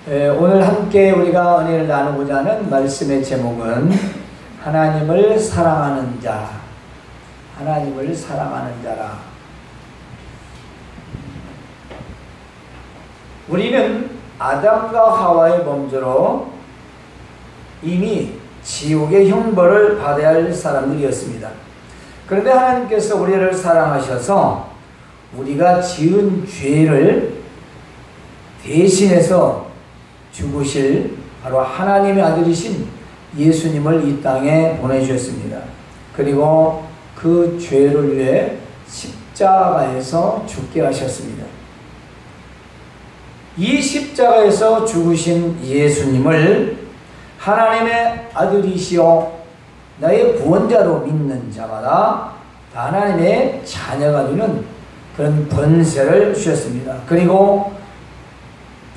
오늘 함께 우리가 은혜를 나누고자 하는 말씀의 제목은 하나님을 사랑하는 자, 하나님을 사랑하는 자라. 우리는 아담과 하와의 범죄로 이미 지옥의 형벌을 받아야 할 사람들이었습니다. 그런데 하나님께서 우리를 사랑하셔서 우리가 지은 죄를 대신해서 죽으실 바로 하나님의 아들이신 예수님을 이 땅에 보내주셨습니다. 그리고 그 죄를 위해 십자가에서 죽게 하셨습니다. 이 십자가에서 죽으신 예수님을 하나님의 아들이시오 나의 구원자로 믿는 자마다 하나님의 자녀가 되는 그런 권세를 주셨습니다. 그리고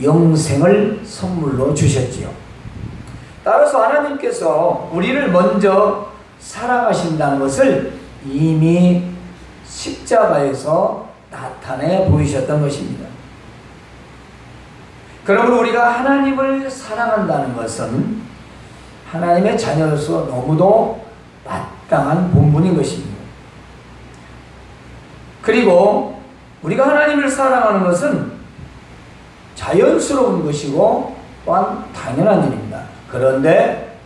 영생을 선물로 주셨지요. 따라서 하나님께서 우리를 먼저 사랑하신다는 것을 이미 십자가에서 나타내 보이셨던 것입니다. 그러므로 우리가 하나님을 사랑한다는 것은 하나님의 자녀로서 너무도 마땅한 본분인 것입니다. 그리고 우리가 하나님을 사랑하는 것은 자연스러운 것이고 또한 당연한 일입니다. 그런데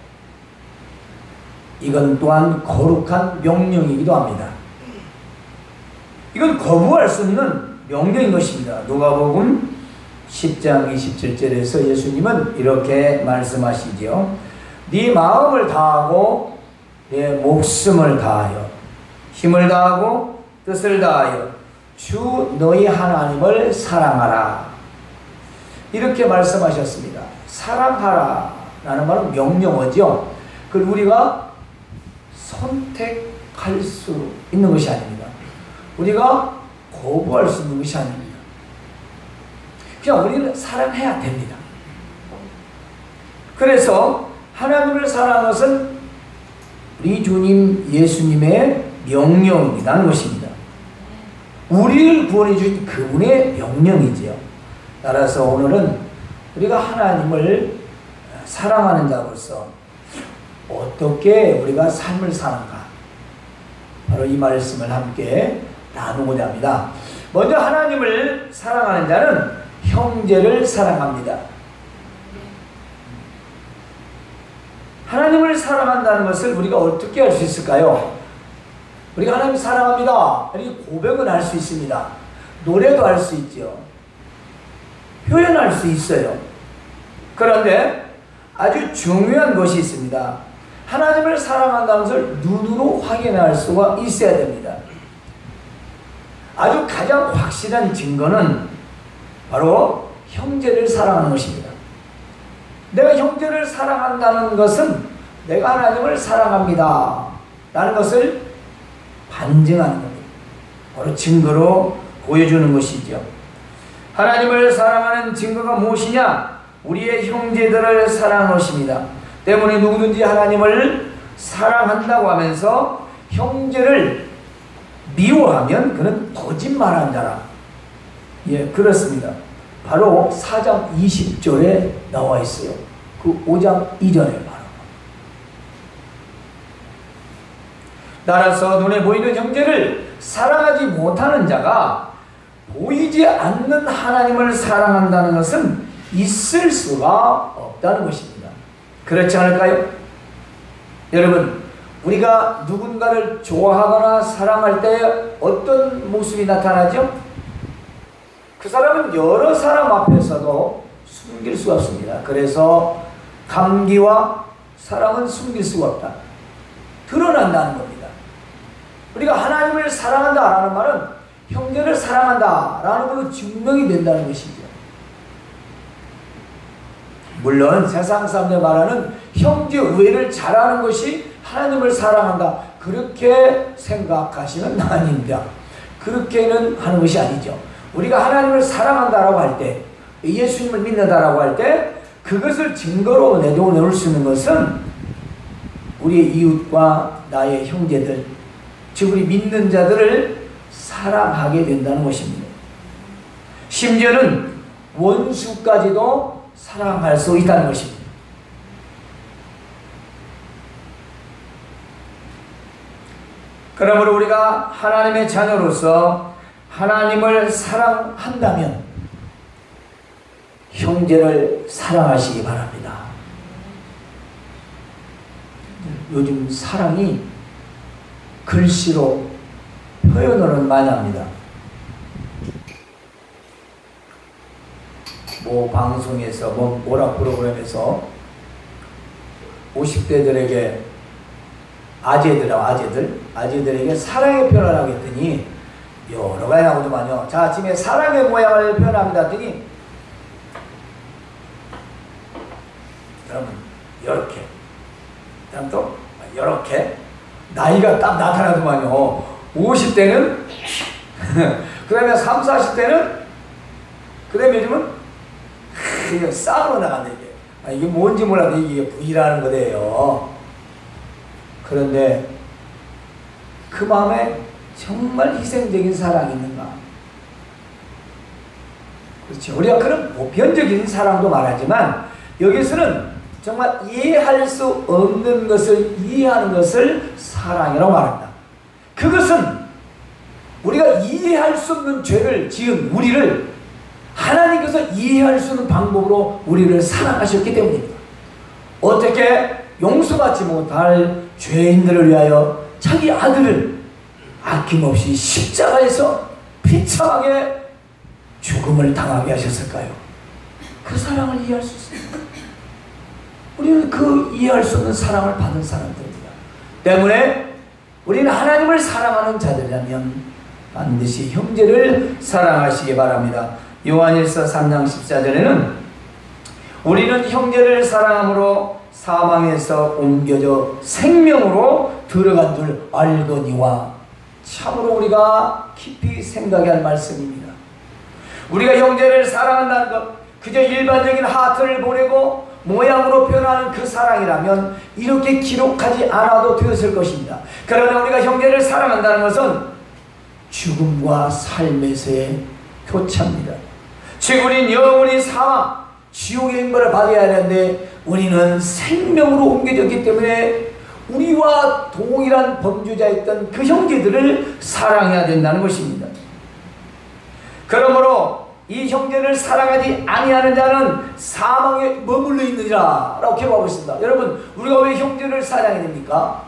이건 또한 거룩한 명령이기도 합니다. 이건 거부할 수 없는 명령인 것입니다. 누가복음 10장 27절에서 예수님은 이렇게 말씀하시지요. 네 마음을 다하고 내 목숨을 다하여 힘을 다하고 뜻을 다하여 주 너희 하나님을 사랑하라. 이렇게 말씀하셨습니다. 사랑하라 라는 말은 명령어죠. 그걸 우리가 선택할 수 있는 것이 아닙니다. 우리가 거부할 수 있는 것이 아닙니다. 그냥 우리는 사랑해야 됩니다. 그래서 하나님을 사랑하는 것은 우리 주님 예수님의 명령이라는 것입니다. 우리를 구원해 주신 그분의 명령이지요. 따라서 오늘은 우리가 하나님을 사랑하는 자로서 어떻게 우리가 삶을 사는가, 바로 이 말씀을 함께 나누고자 합니다. 먼저 하나님을 사랑하는 자는 형제를 사랑합니다. 하나님을 사랑한다는 것을 우리가 어떻게 할 수 있을까요? 우리가 하나님을 사랑합니다. 이렇게 고백은 할 수 있습니다. 노래도 할 수 있죠. 표현할 수 있어요. 그런데 아주 중요한 것이 있습니다. 하나님을 사랑한다는 것을 눈으로 확인할 수가 있어야 됩니다. 아주 가장 확실한 증거는 바로 형제를 사랑하는 것입니다. 내가 형제를 사랑한다는 것은 내가 하나님을 사랑합니다 라는 것을 반증하는 겁니다. 바로 증거로 보여주는 것이죠. 하나님을 사랑하는 증거가 무엇이냐? 우리의 형제들을 사랑하는 것입니다. 때문에 누구든지 하나님을 사랑한다고 하면서 형제를 미워하면 그는 거짓말한 자라. 예, 그렇습니다. 바로 4장 20절에 나와 있어요. 그 5장 이전에 바로. 따라서 눈에 보이는 형제를 사랑하지 못하는 자가 보이지 않는 하나님을 사랑한다는 것은 있을 수가 없다는 것입니다. 그렇지 않을까요? 여러분, 우리가 누군가를 좋아하거나 사랑할 때 어떤 모습이 나타나죠? 그 사람은 여러 사람 앞에서도 숨길 수가 없습니다. 그래서 감기와 사랑은 숨길 수가 없다. 드러난다는 겁니다. 우리가 하나님을 사랑한다라는 말은 형제를 사랑한다라는 걸로 증명이 된다는 것이죠. 물론 세상 사람들 말하는 형제 우애를 잘하는 것이 하나님을 사랑한다, 그렇게 생각하시면 아닙니다. 그렇게는 하는 것이 아니죠. 우리가 하나님을 사랑한다라고 할 때, 예수님을 믿는다라고 할 때 그것을 증거로 내놓을 수 있는 것은 우리의 이웃과 나의 형제들, 즉 우리 믿는 자들을 사랑하게 된다는 것입니다. 심지어는 원수까지도 사랑할 수 있다는 것입니다. 그러므로 우리가 하나님의 자녀로서 하나님을 사랑한다면 형제를 사랑하시기 바랍니다. 요즘 사랑이 글씨로 표현으로는 많이 합니다. 뭐 방송에서 뭐 오락 프로그램에서 50대들에게 아재들에게 사랑의 표현을 하겠더니 여러 가지 나오더만요. 자, 아침에 사랑의 모양을 표현합니다 했더니 여러분 이렇게, 그다음 또 이렇게 나이가 딱 나타나더만요. 50대는 그 다음에 30, 40대는 그 다음에 요즘은 그냥 쌍으로 나간다. 이게 뭔지 몰라도 이게 V라는 거예요. 그런데 그 마음에 정말 희생적인 사랑이 있는가? 그렇죠. 우리가 그런 보편적인 사랑도 말하지만 여기서는 정말 이해할 수 없는 것을 이해하는 것을 사랑이라고 말합니다. 그것은 우리가 이해할 수 없는 죄를 지은 우리를 하나님께서 이해할 수 있는 방법으로 우리를 사랑하셨기 때문입니다. 어떻게 용서받지 못할 죄인들을 위하여 자기 아들을 아낌없이 십자가에서 비참하게 죽음을 당하게 하셨을까요? 그 사랑을 이해할 수 있습니다. 우리는 그 이해할 수 없는 사랑을 받은 사람들입니다. 때문에 우리는 하나님을 사랑하는 자들이라면 반드시 형제를 사랑하시기 바랍니다. 요한일서 3장 14절에는 우리는 형제를 사랑함으로 사망에서 옮겨져 생명으로 들어간 줄 알거니와, 참으로 우리가 깊이 생각해야 할 말씀입니다. 우리가 형제를 사랑한다는 것, 그저 일반적인 하트를 보내고 모양으로 표현하는 그 사랑이라면 이렇게 기록하지 않아도 되었을 것입니다. 그러나 우리가 형제를 사랑한다는 것은 죽음과 삶에서의 교차입니다. 즉 우리는 영원히 사망, 지옥의 형벌을 받아야 하는데 우리는 생명으로 옮겨졌기 때문에 우리와 동일한 범죄자였던 그 형제들을 사랑해야 된다는 것입니다. 그러므로 이 형제를 사랑하지 아니하는 자는 사망에 머물러 있느니라 라고 기록하고 있습니다. 여러분, 우리가 왜 형제를 사랑해야 됩니까?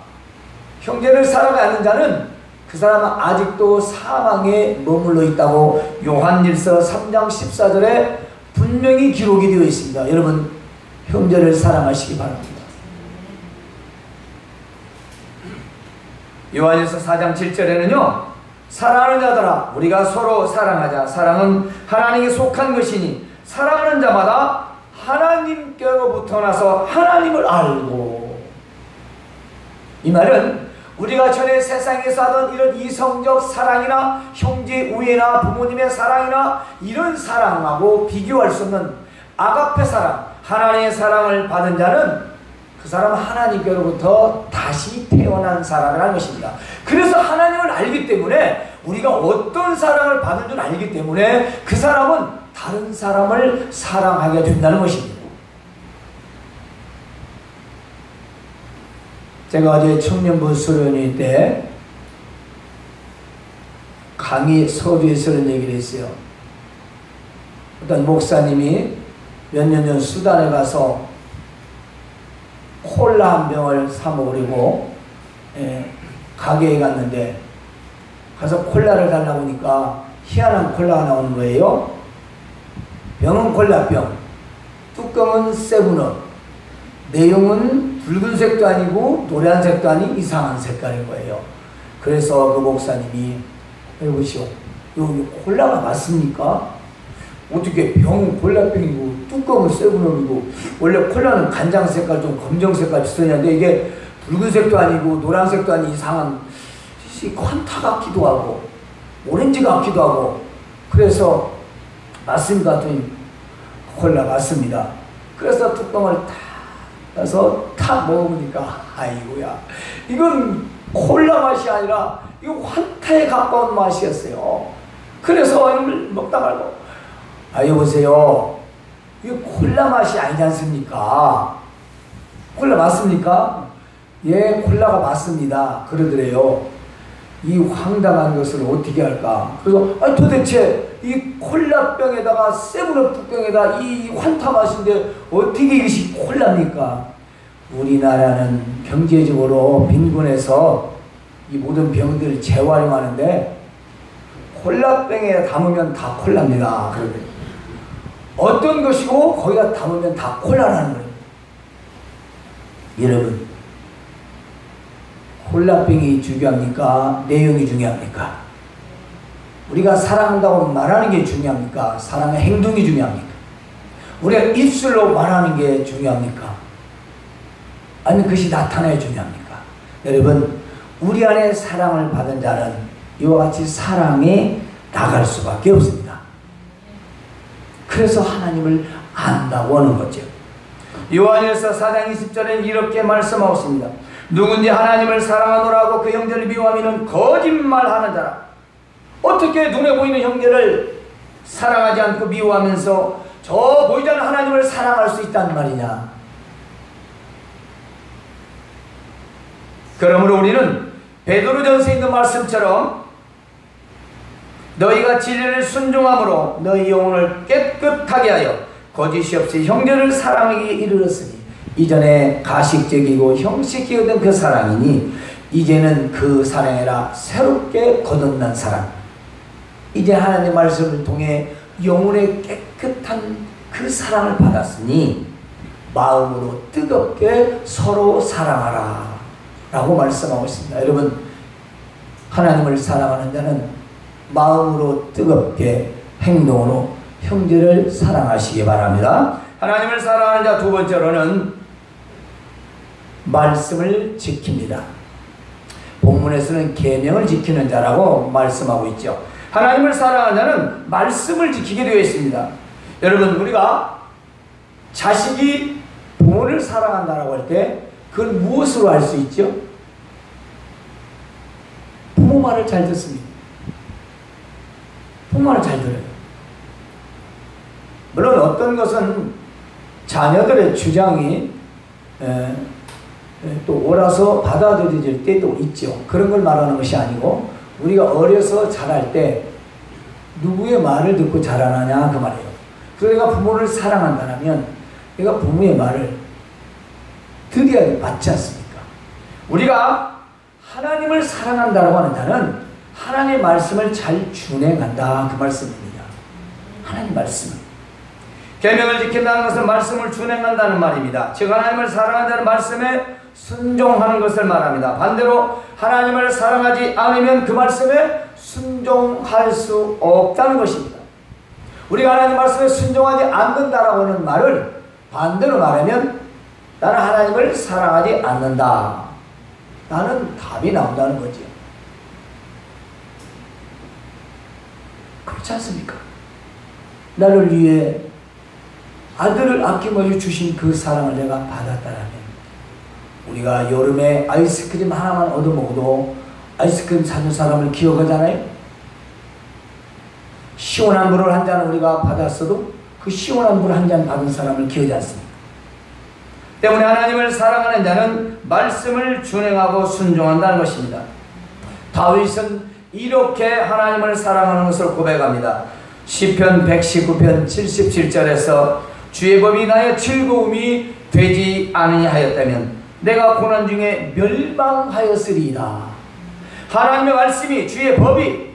형제를 사랑하지 않는 자는 그 사람은 아직도 사망에 머물러 있다고 요한일서 3장 14절에 분명히 기록이 되어 있습니다. 여러분, 형제를 사랑하시기 바랍니다. 요한일서 4장 7절에는요, 사랑하는 자들아 우리가 서로 사랑하자. 사랑은 하나님께 속한 것이니 사랑하는 자마다 하나님께로부터 나서 하나님을 알고. 이 말은 우리가 전에 세상에서 하던 이런 이성적 사랑이나 형제 우애나 부모님의 사랑이나 이런 사랑하고 비교할 수 없는 아가페 사랑, 하나님의 사랑을 받은 자는 그 사람은 하나님께로부터 다시 태어난 사람이라는 것입니다. 그래서 하나님을 알기 때문에 우리가 어떤 사랑을 받은 줄 알기 때문에 그 사람은 다른 사람을 사랑하게 된다는 것입니다. 제가 어제 청년부 수련회 때 강의 서두에서 이런 얘기를 했어요. 어떤 목사님이 몇 년 전 수단에 가서 콜라 한 병을 사 먹으려고 가게에 갔는데 가서 콜라를 달라고 하니까 희한한 콜라가 나오는 거예요. 병은 콜라병, 뚜껑은 세븐업, 내용은 붉은색도 아니고 노란색도 아닌 이상한 색깔인 거예요. 그래서 그 목사님이 여보시오, 여기 콜라가 맞습니까? 어떻게 병은 콜라병이고 뚜껑은 세븐업이고, 원래 콜라는 간장 색깔 좀 검정 색깔 비슷한데 이게 붉은색도 아니고 노란색도 아닌 이상한 환타 같기도 하고 오렌지 같기도 하고, 그래서 맞습니까? 했더니 콜라 맞습니다. 그래서 뚜껑을 탁 해서 탁 먹어보니까 아이고야, 이건 콜라 맛이 아니라 이거 환타에 가까운 맛이었어요. 그래서 이걸 먹다 말고, 여보세요, 이거 콜라 맛이 아니지 않습니까? 콜라 맞습니까? 예, 콜라가 맞습니다. 그러더래요. 이 황당한 것을 어떻게 할까? 그래서 도대체 이 콜라병에다가 세븐업 병에다 이 환타 맛인데 어떻게 이것이 콜라입니까? 우리나라는 경제적으로 빈곤해서 이 모든 병들을 재활용하는데 콜라병에 담으면 다 콜라입니다. 그러면 어떤 것이고 거기다 담으면 다 콜라라는 거예요. 여러분, 콜라병이 중요합니까? 내용이 중요합니까? 우리가 사랑한다고 말하는 게 중요합니까? 사랑의 행동이 중요합니까? 우리가 입술로 말하는 게 중요합니까? 아니면 그것이 나타나야 중요합니까? 여러분, 우리 안에 사랑을 받은 자는 이와 같이 사랑에 나갈 수밖에 없습니다. 그래서 하나님을 안다고 하는 거죠. 요한일서 4장 20절에 이렇게 말씀하고 있습니다. 누군지 하나님을 사랑하노라고 그 형제를 미워하면 거짓말하는 자라. 어떻게 눈에 보이는 형제를 사랑하지 않고 미워하면서 저 보이지 않는 하나님을 사랑할 수 있단 말이냐? 그러므로 우리는 베드로전서에 있는 말씀처럼 너희가 진리를 순종함으로 너희 영혼을 깨끗하게 하여 거짓이 없이 형제를 사랑하기에 이르렀으니 이전에 가식적이고 형식적이었던 그 사랑이니 이제는 그 사랑이라 새롭게 거듭난 사랑. 이제 하나님의 말씀을 통해 영혼의 깨끗한 그 사랑을 받았으니 마음으로 뜨겁게 서로 사랑하라 라고 말씀하고 있습니다. 여러분, 하나님을 사랑하는 자는 마음으로 뜨겁게 행동으로 형제를 사랑하시기 바랍니다. 하나님을 사랑하는 자 두 번째로는 말씀을 지킵니다. 본문에서는 계명을 지키는 자라고 말씀하고 있죠. 하나님을 사랑하는 자는 말씀을 지키게 되어 있습니다. 여러분, 우리가 자식이 부모를 사랑한다라고 할 때 그걸 무엇으로 알 수 있죠? 부모 말을 잘 듣습니다. 부모 말을 잘 들어요. 물론 어떤 것은 자녀들의 주장이 또 옳아서 받아들여질 때도 있죠. 그런 걸 말하는 것이 아니고 우리가 어려서 자랄 때 누구의 말을 듣고 자라나냐 그 말이에요. 그래서 내가 부모를 사랑한다면 내가 부모의 말을 들어야 맞지 않습니까? 우리가 하나님을 사랑한다고 하는 자는 하나님의 말씀을 잘 준행한다 그 말씀입니다. 하나님 말씀은 계명을 지킨다는 것은 말씀을 준행한다는 말입니다. 즉 하나님을 사랑한다는 말씀에 순종하는 것을 말합니다. 반대로 하나님을 사랑하지 않으면 그 말씀에 순종할 수 없다는 것입니다. 우리가 하나님 말씀에 순종하지 않는다라고 하는 말을 반대로 말하면 나는 하나님을 사랑하지 않는다. 나는 답이 나온다는 거죠. 그렇지 않습니까? 나를 위해 아들을 아낌없이 주신 그 사랑을 내가 받았다라면 우리가 여름에 아이스크림 하나만 얻어먹어도 아이스크림 사준 사람을 기억하잖아요. 시원한 물을 한 잔 우리가 받았어도 그 시원한 물 한 잔 받은 사람을 기억하지 않습니다. 때문에 하나님을 사랑하는 자는 말씀을 준행하고 순종한다는 것입니다. 다윗은 이렇게 하나님을 사랑하는 것을 고백합니다. 시편 119편 77절에서 주의 법이 나의 즐거움이 되지 아니하였다면 내가 고난 중에 멸망하였으리이다. 하나님의 말씀이 주의 법이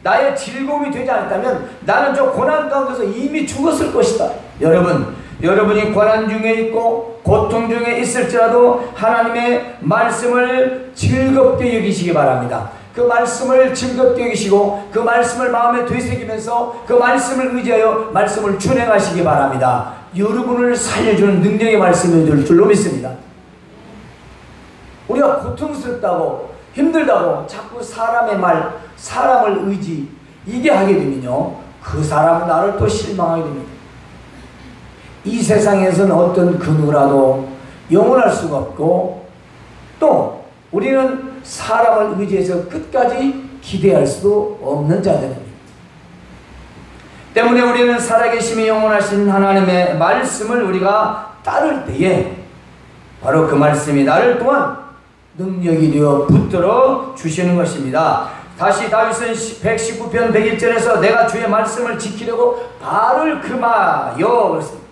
나의 즐거움이 되지 않았다면 나는 저 고난 가운데서 이미 죽었을 것이다. 여러분이 고난 중에 있고 고통 중에 있을지라도 하나님의 말씀을 즐겁게 여기시기 바랍니다. 그 말씀을 즐겁게 여기시고 그 말씀을 마음에 되새기면서 그 말씀을 의지하여 말씀을 준행하시기 바랍니다. 여러분을 살려주는 능력의 말씀이 될 줄로 믿습니다. 우리가 고통스럽다고 힘들다고 자꾸 사람의 말, 사람을 의지 이게 하게 되면요 그 사람은 나를 또 실망하게 됩니다. 이 세상에서는 어떤 그 누구라도 영원할 수가 없고 또 우리는 사람을 의지해서 끝까지 기대할 수도 없는 자들입니다. 때문에 우리는 살아계심이 영원하신 하나님의 말씀을 우리가 따를 때에 바로 그 말씀이 나를 또한 능력이 되어 붙들어 주시는 것입니다. 다시 다윗은 119편 101절에서 내가 주의 말씀을 지키려고 발을 금하여 그랬습니다.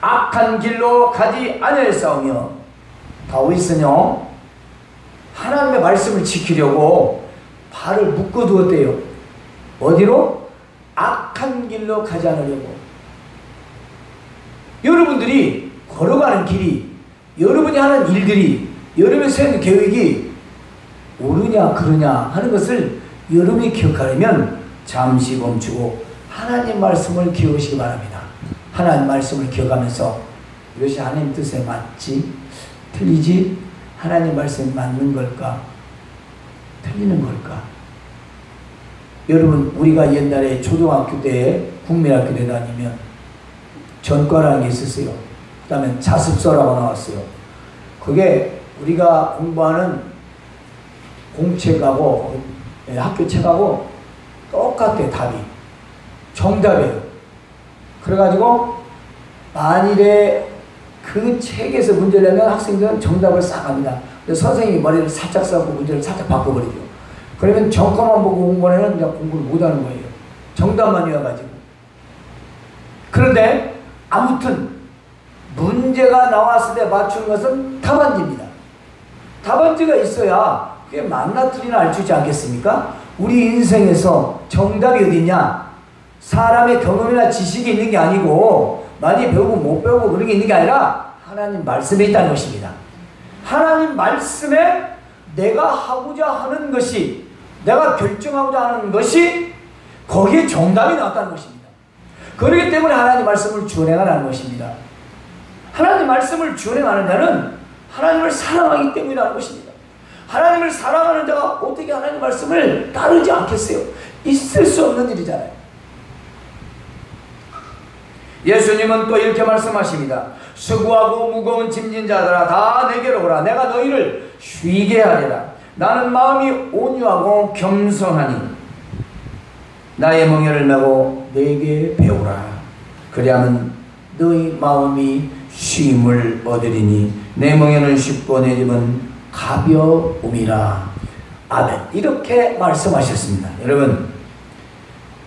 악한 길로 가지 아니하였사오며, 다윗은요 하나님의 말씀을 지키려고 발을 묶어두었대요. 어디로? 악한 길로 가지 않으려고. 여러분들이 걸어가는 길이, 여러분이 하는 일들이, 여러분이 세우는 계획이 옳으냐 그러냐 하는 것을 여러분이 기억하려면 잠시 멈추고 하나님 말씀을 기억하시기 바랍니다. 하나님 말씀을 기억하면서 이것이 하나님 뜻에 맞지? 틀리지? 하나님 말씀이 맞는 걸까? 틀리는 걸까? 여러분, 우리가 옛날에 초등학교 때 국민학교 때 다니면 전과라는 게 있었어요. 그 다음에 자습서라고 나왔어요. 그게 우리가 공부하는 공책하고 학교 책하고 똑같아. 답이 정답이에요. 그래가지고 만일에 그 책에서 문제를 내면 학생들은 정답을 싹 합니다. 근데 선생님이 머리를 살짝 써고 문제를 살짝 바꿔버리죠. 그러면 정과만 보고 공부하는 애는 공부를 못하는 거예요. 정답만 외워가지고. 그런데 아무튼 문제가 나왔을 때 맞추는 것은 답안지입니다. 답안지가 있어야 그게 맞나 틀리나 알 수 있지 않겠습니까? 우리 인생에서 정답이 어디 있냐? 사람의 경험이나 지식이 있는 게 아니고 많이 배우고 못 배우고 그런 게 있는 게 아니라 하나님 말씀에 있다는 것입니다. 하나님 말씀에 내가 하고자 하는 것이, 내가 결정하고자 하는 것이 거기에 정답이 나왔다는 것입니다. 그렇기 때문에 하나님 말씀을 준행하라는 것입니다. 하나님 말씀을 준행하는 자는 하나님을 사랑하기 때문이라는 것입니다. 하나님을 사랑하는 자가 어떻게 하나님 말씀을 따르지 않겠어요? 있을 수 없는 일이잖아요. 예수님은 또 이렇게 말씀하십니다. 수고하고 무거운 짐진 자들아 다 내게로 오라. 내가 너희를 쉬게 하리라. 나는 마음이 온유하고 겸손하니 나의 멍에를 메고 내게 배우라. 그리하면 너희 마음이 쉼을 얻으리니 내 멍에는 쉽고 내 짐은 가벼움이라. 아멘. 이렇게 말씀하셨습니다. 여러분,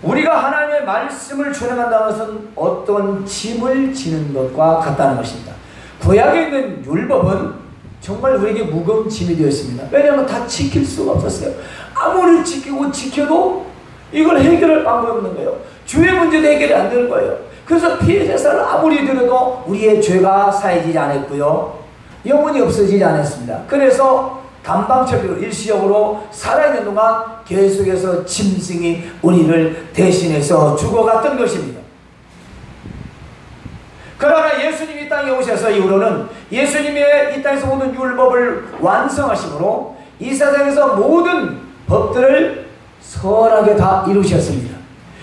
우리가 하나님의 말씀을 준행한다는 것은 어떤 짐을 지는 것과 같다는 것입니다. 구약에 있는 율법은 정말 우리에게 무거운 짐이 되었습니다. 왜냐하면 다 지킬 수가 없었어요. 아무리 지키고 지켜도 이걸 해결할 방법이 없는 거예요. 죄의 문제도 해결이 안 되는 거예요. 그래서 피해 제사를 아무리 드려도 우리의 죄가 사해지지 않았고요, 영원히 없어지지 않았습니다. 그래서 단방적으로 일시적으로 살아있는 동안 계속해서 짐승이 우리를 대신해서 죽어갔던 것입니다. 그러나 예수님이 이 땅에 오셔서 이후로는 예수님의 이 땅에서 모든 율법을 완성하심으로 이 세상에서 모든 법들을 선하게 다 이루셨습니다.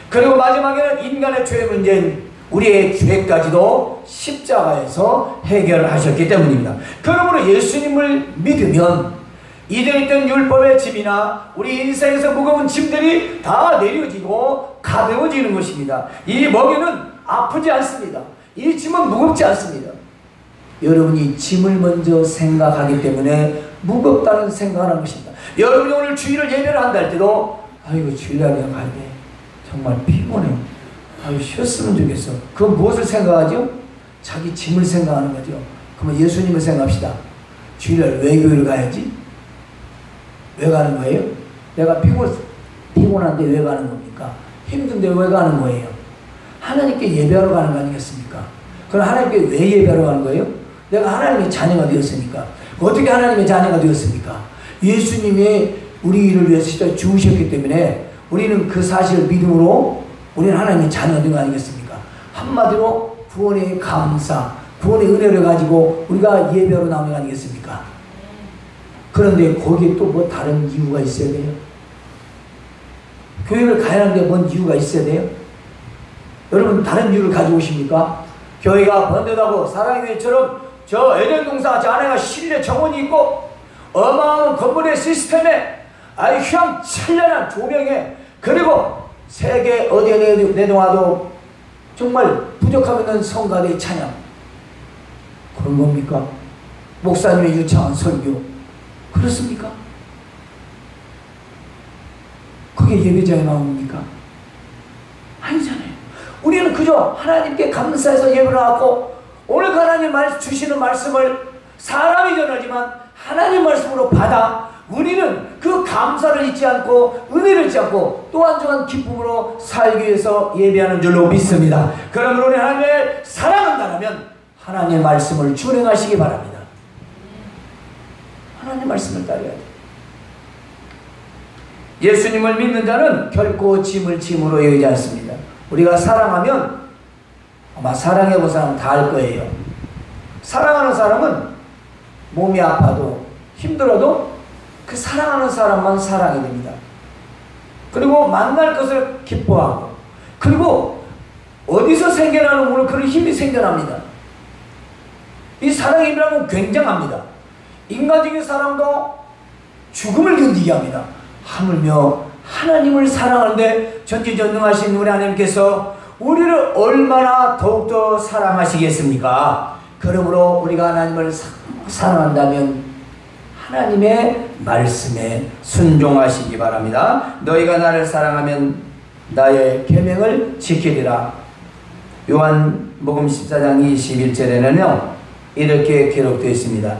그리고 마지막에는 인간의 죄의 문제인 우리의 죄까지도 십자가에서 해결하셨기 때문입니다. 그러므로 예수님을 믿으면 이전에 있던 율법의 짐이나 우리 인생에서 무거운 짐들이 다 내려지고 가벼워지는 것입니다. 이 멍에는 아프지 않습니다. 이 짐은 무겁지 않습니다. 여러분이 짐을 먼저 생각하기 때문에 무겁다는 생각을 한 것입니다. 여러분이 오늘 주일을 예배를 한다 할 때도 아이고 주일날 내가 가야 돼. 정말 피곤해. 아유 쉬었으면 좋겠어. 그건 무엇을 생각하죠? 자기 짐을 생각하는 거죠. 그러면 예수님을 생각합시다. 주일날 왜 교회를 가야지? 왜 가는 거예요? 내가 피곤한데 왜 가는 겁니까? 힘든데 왜 가는 거예요? 하나님께 예배하러 가는 거 아니겠습니까? 그럼 하나님께 왜 예배하러 가는 거예요? 내가 하나님의 자녀가 되었으니까. 어떻게 하나님의 자녀가 되었습니까? 예수님이 우리를 위해서 죽으셨기 때문에 우리는 그 사실을 믿음으로 우리는 하나님의 자녀가 된 거 아니겠습니까? 한마디로 구원의 감사, 구원의 은혜를 가지고 우리가 예배하러 나오는 거 아니겠습니까? 그런데 거기에 또 뭐 다른 이유가 있어야 돼요? 교회를 가야 하는데 뭔 이유가 있어야 돼요? 여러분 다른 이유를 가지고 오십니까? 교회가 번듯하고 사랑의 교회처럼 저 에덴동산 저 안에가 실내 정원이 있고 어마어마한 건물의 시스템에 아이 휘황찬란한 조명에 그리고 세계 어디에 내놓아도 정말 부족하면 성가대의 찬양, 그런 겁니까? 목사님의 유창한 설교, 그렇습니까? 그게 예배자의 마음입니까? 아니잖아요. 우리는 그저 하나님께 감사해서 예배를 하고, 오늘 하나님 주시는 말씀을 사람이 전하지만 하나님 말씀으로 받아 우리는 그 감사를 잊지 않고 은혜를 잊지 않고 또한 또한 기쁨으로 살기 위해서 예배하는 줄로 믿습니다. 그러므로 우리 하나님을 사랑한다면 하나님의 말씀을 준행하시기 바랍니다. 하나님의 말씀을 따라야 돼요. 예수님을 믿는 자는 결코 짐을 짐으로 여기지 않습니다. 우리가 사랑하면, 아마 사랑해본 사람은 다 알 거예요. 사랑하는 사람은 몸이 아파도 힘들어도 그 사랑하는 사람만 사랑이 됩니다. 그리고 만날 것을 기뻐하고, 그리고 어디서 생겨나는 오늘 그런 힘이 생겨납니다. 이 사랑의 힘이라는 건 굉장합니다. 인간적인 사랑도 죽음을 견디게 합니다. 하물며 하나님을 사랑하는데 전지전능하신 우리 하나님께서 우리를 얼마나 더욱더 사랑하시겠습니까? 그러므로 우리가 하나님을 사랑한다면 하나님의 말씀에 순종하시기 바랍니다. 너희가 나를 사랑하면 나의 계명을 지키리라. 요한복음 14장 21절에는요 이렇게 기록되어 있습니다.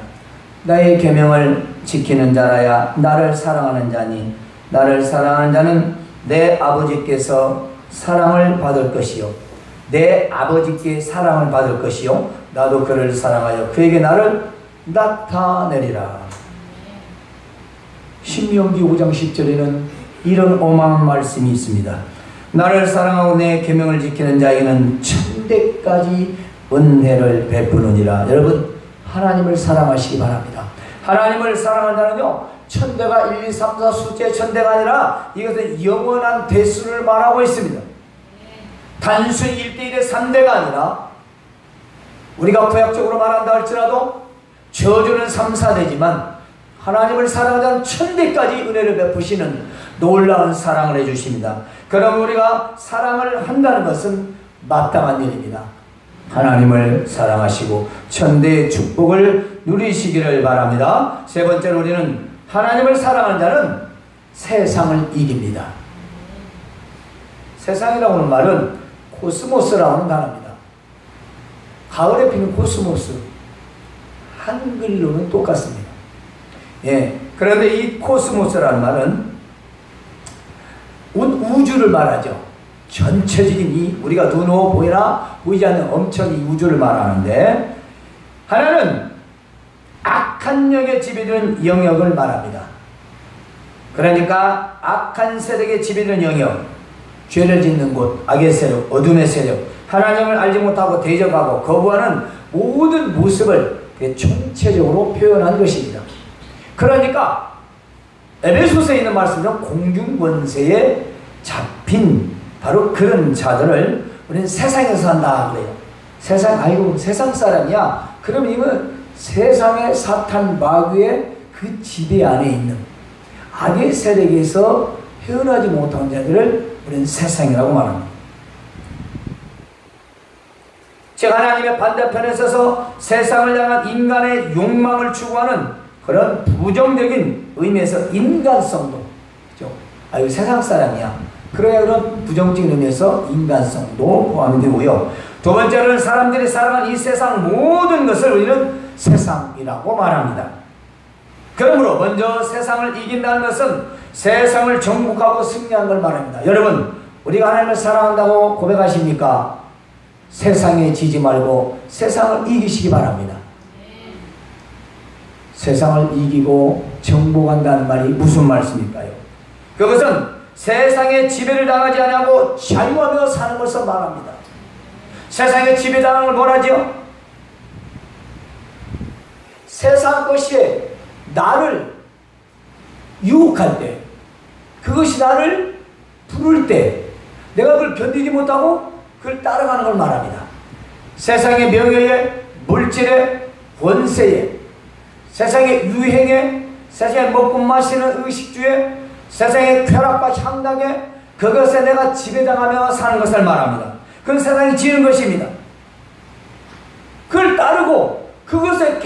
나의 계명을 지키는 자라야 나를 사랑하는 자니 나를 사랑하는 자는 내 아버지께서 사랑을 받을 것이요 내 아버지께 사랑을 받을 것이요 나도 그를 사랑하여 그에게 나를 나타내리라. 신명기 5장 10절에는 이런 어마어마한 말씀이 있습니다. 나를 사랑하고 내 계명을 지키는 자에게는 천대까지 은혜를 베푸느니라. 여러분, 하나님을 사랑하시기 바랍니다. 하나님을 사랑한다는요 천대가 1, 2, 3, 4 숫자의 천대가 아니라 이것은 영원한 대수를 말하고 있습니다. 단순히 1대1의 3대가 아니라 우리가 구약적으로 말한다 할지라도 저주는 3, 4대지만 하나님을 사랑하는 천대까지 은혜를 베푸시는 놀라운 사랑을 해주십니다. 그럼 우리가 사랑을 한다는 것은 마땅한 일입니다. 하나님을 사랑하시고 천대의 축복을 누리시기를 바랍니다. 세 번째로 우리는 하나님을 사랑하는 자는 세상을 이깁니다. 세상이라고 하는 말은 코스모스라는 단어입니다. 가을에 피는 코스모스, 한글로는 똑같습니다. 예, 그런데 이 코스모스라는 말은 우주를 말하죠. 전체적인 이 우리가 눈으로 보이나 보이지 않는 엄청 이 우주를 말하는데, 하나는 악한 영의 지배되는 영역을 말합니다. 그러니까 악한 세력의 지배되는 영역, 죄를 짓는 곳, 악의 세력, 어둠의 세력, 하나님을 알지 못하고 대적하고 거부하는 모든 모습을 총체적으로 표현한 것입니다. 그러니까 에베소서에 있는 말씀은 공중권세에 잡힌 바로 그런 자들을 우리는 세상에서 한다 그래요. 세상, 아이고 세상 사람이야. 그럼 이건 세상의 사탄 마귀의 그 지배 안에 있는 악의 세력에서 헤어나지 못한 자들을 우리는 세상이라고 말합니다. 즉 하나님의 반대편에 서서 세상을 향한 인간의 욕망을 추구하는 그런 부정적인 의미에서 인간성도, 그렇죠? 아이고 세상 사람이야. 그런 부정적인 의미에서 인간성도 포함이 되고요. 두 번째로는 사람들이 살아가는 이 세상 모든 것을 우리는 세상이라고 말합니다. 그러므로 먼저 세상을 이긴다는 것은 세상을 정복하고 승리한 걸 말합니다. 여러분, 우리가 하나님을 사랑한다고 고백하십니까? 세상에 지지 말고 세상을 이기시기 바랍니다. 세상을 이기고 정복한다는 말이 무슨 말씀일까요? 그것은 세상의 지배를 당하지 아니하고 자유하며 사는 것을 말합니다. 세상의 지배당하는 걸 뭐라죠? 세상 것이 나를 유혹할 때, 그것이 나를 부를 때 내가 그걸 견디지 못하고 그걸 따라가는 걸 말합니다. 세상의 명예에, 물질에, 권세에, 세상의 유행에, 세상의 먹고 마시는 의식주에, 세상의 쾌락과 향락에, 그것에 내가 지배당하며 사는 것을 말합니다. 그건 세상이 지은 것입니다. 그걸 따르고 그것에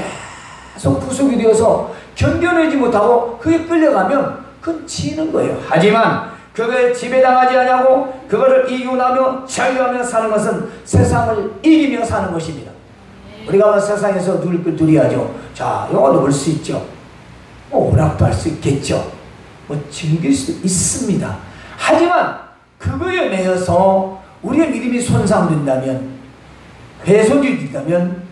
계속 구속이 되어서 견뎌내지 못하고 그게 끌려가면 그건 지는 거예요. 하지만 그거에 지배당하지 않냐고 그거를 이기고 나며 자유하며 사는 것은 세상을 이기며 사는 것입니다. 우리가 뭐 세상에서 누리하죠. 자, 영화도 볼 수 있죠. 뭐 오락도 할 수 있겠죠. 뭐 즐길 수 있습니다. 하지만 그거에 매여서 우리의 믿음이 손상된다면, 훼손이 된다면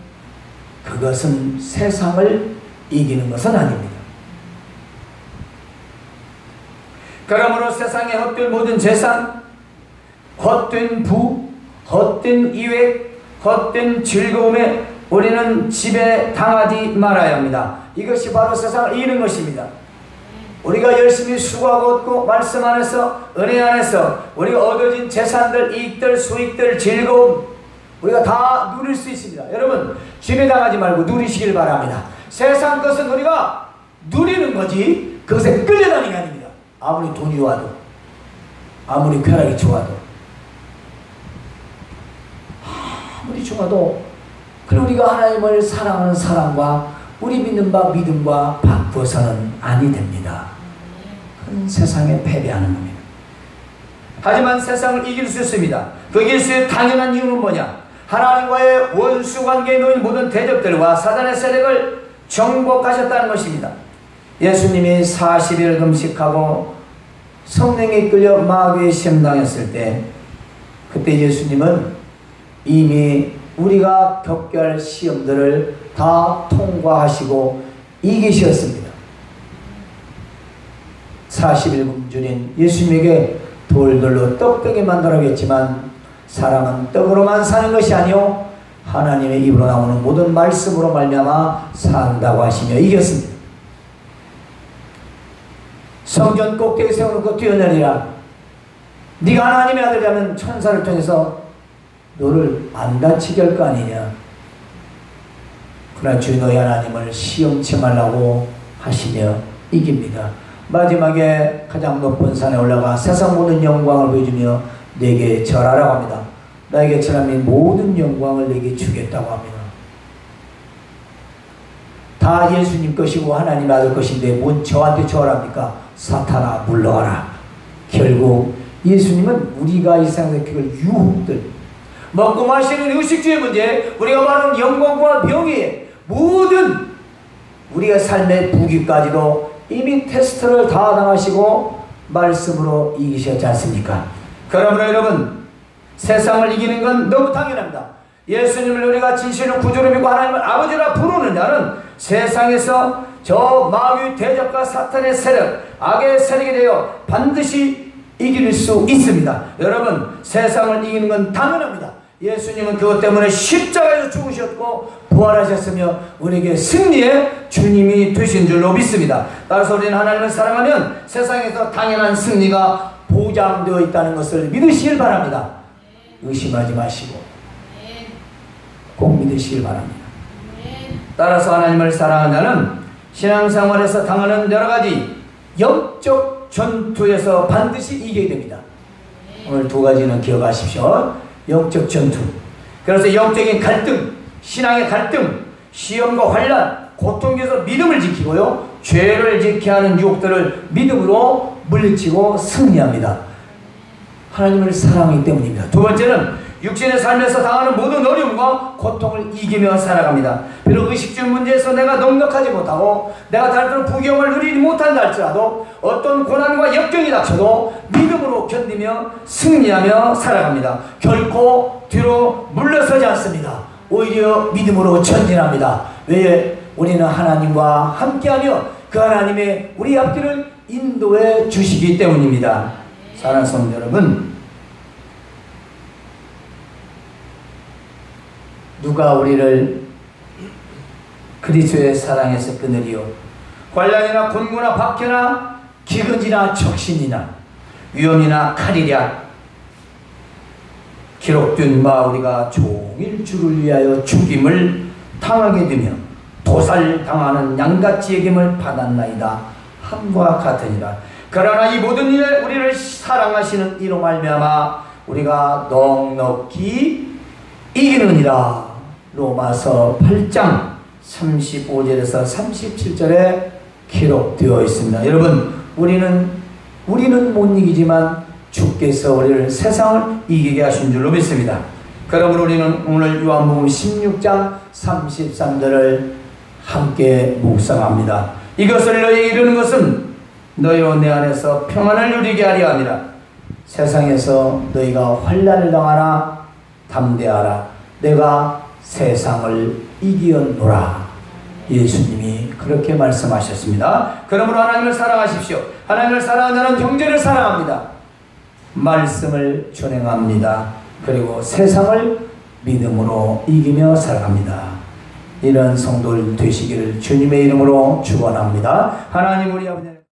그것은 세상을 이기는 것은 아닙니다. 그러므로 세상에 헛된 모든 재산, 헛된 부, 헛된 이획, 헛된 즐거움에 우리는 지배당하지 말아야 합니다. 이것이 바로 세상을 이기는 것입니다. 우리가 열심히 수고하고 얻고 말씀 안에서, 은혜 안에서 우리가 얻어진 재산들, 이익들, 수익들, 즐거움 우리가 다 누릴 수 있습니다. 여러분, 지배당하지 말고 누리시길 바랍니다. 세상 것은 우리가 누리는 거지 그것에 끌려다니는 게 아닙니다. 아무리 돈이 좋아도, 아무리 쾌락이 좋아도, 아무리 좋아도 그럼 우리가 하나님을 사랑하는 사랑과 우리 믿는 바 믿음과 바꾸어서는 아니 됩니다. 그건 세상에 패배하는 겁니다. 하지만 세상을 이길 수 있습니다. 그 이길 수 있는 당연한 이유는 뭐냐? 하나님과의 원수관계에 놓인 모든 대적들과 사단의 세력을 정복하셨다는 것입니다. 예수님이 40일 금식하고 성령에 끌려 마귀에 시험당했을 때, 그때 예수님은 이미 우리가 겪게 할 시험들을 다 통과하시고 이기셨습니다. 40일 굶주린 예수님에게 돌들로 떡되게 만들라고 했지만 사람은 떡으로만 사는 것이 아니요 하나님의 입으로 나오는 모든 말씀으로 말미암아 산다고 하시며 이겼습니다. 성전 꼭대기 세워놓고 뛰어내리라. 네가 하나님의 아들이라면 천사를 통해서 너를 안 다치게 할 거 아니냐. 그러나 주 너희 하나님을 시험치 말라고 하시며 이깁니다. 마지막에 가장 높은 산에 올라가 세상 모든 영광을 보여주며 내게 절하라고 합니다. 나에게 절하면 모든 영광을 내게 주겠다고 합니다. 다 예수님 것이고 하나님 아들 것인데 뭔 저한테 절합니까? 사탄아 물러가라. 결국 예수님은 우리가 이 세상에 겪을 유혹들, 먹고 마시는 의식주의 문제, 우리가 말하는 영광과 명예, 모든 우리가 삶의 부귀까지도 이미 테스트를 다 당하시고 말씀으로 이기셨지 않습니까? 그러므로 여러분, 세상을 이기는 건 너무 당연합니다. 예수님을 우리가 진실로 구주로 믿고 하나님을 아버지라 부르는 자는 세상에서 저 마귀 대적과 사탄의 세력, 악의 세력이 되어 반드시 이길 수 있습니다. 여러분, 세상을 이기는 건 당연합니다. 예수님은 그것 때문에 십자가에서 죽으셨고 부활하셨으며 우리에게 승리의 주님이 되신 줄로 믿습니다. 따라서 우리는 하나님을 사랑하면 세상에서 당연한 승리가 보장되어 있다는 것을 믿으시길 바랍니다. 의심하지 마시고 꼭 믿으시길 바랍니다. 따라서 하나님을 사랑하는 자는 신앙생활에서 당하는 여러가지 영적 전투에서 반드시 이기게 됩니다. 오늘 두 가지는 기억하십시오. 영적 전투, 그래서 영적인 갈등, 신앙의 갈등, 시험과 환난, 고통에서 믿음을 지키고요, 죄를 지켜야 하는 유혹들을 믿음으로 물리치고 승리합니다. 하나님을 사랑하기 때문입니다. 두 번째는 육신의 삶에서 당하는 모든 어려움과 고통을 이기며 살아갑니다. 비록 의식주의 문제에서 내가 넉넉하지 못하고 내가 다른 부경을 누리지 못한다 할지라도 어떤 고난과 역경이 닥쳐도 믿음으로 견디며 승리하며 살아갑니다. 결코 뒤로 물러서지 않습니다. 오히려 믿음으로 전진합니다. 왜? 우리는 하나님과 함께하며 그 하나님의 우리 앞길을 인도해 주시기 때문입니다. 사랑하는 성도 여러분, 누가 우리를 그리스도의 사랑에서 끊으리요? 환난이나 곤고나 박해나 기근이나 적신이나 위험이나 칼이랴. 기록된 바 우리가 종일 주를 위하여 죽임을 당하게 되며 도살당하는 양같이 여김을 받았나이다. 함과 같으니라. 그러나 이 모든 일 우리를 사랑하시는 이로 말미암아 우리가 넉넉히 이기느니라. 로마서 8장 35절에서 37절에 기록되어 있습니다. 여러분, 우리는 못 이기지만 주께서 우리를 세상을 이기게 하신 줄로 믿습니다. 그러므로 우리는 오늘 요한복음 16장 33절을 함께 묵상합니다. 이것을 너희에게 이르는 것은 너희로 내 안에서 평안을 누리게 하려 함이라. 세상에서 너희가 환난을 당하나 담대하라. 내가 세상을 이기었노라. 예수님이 그렇게 말씀하셨습니다. 그러므로 하나님을 사랑하십시오. 하나님을 사랑하는 자는 형제를 사랑합니다. 말씀을 준행합니다. 그리고 세상을 믿음으로 이기며 살아갑니다. 이런 성도들 되시기를 주님의 이름으로 축원합니다. 하나님 우리 아버지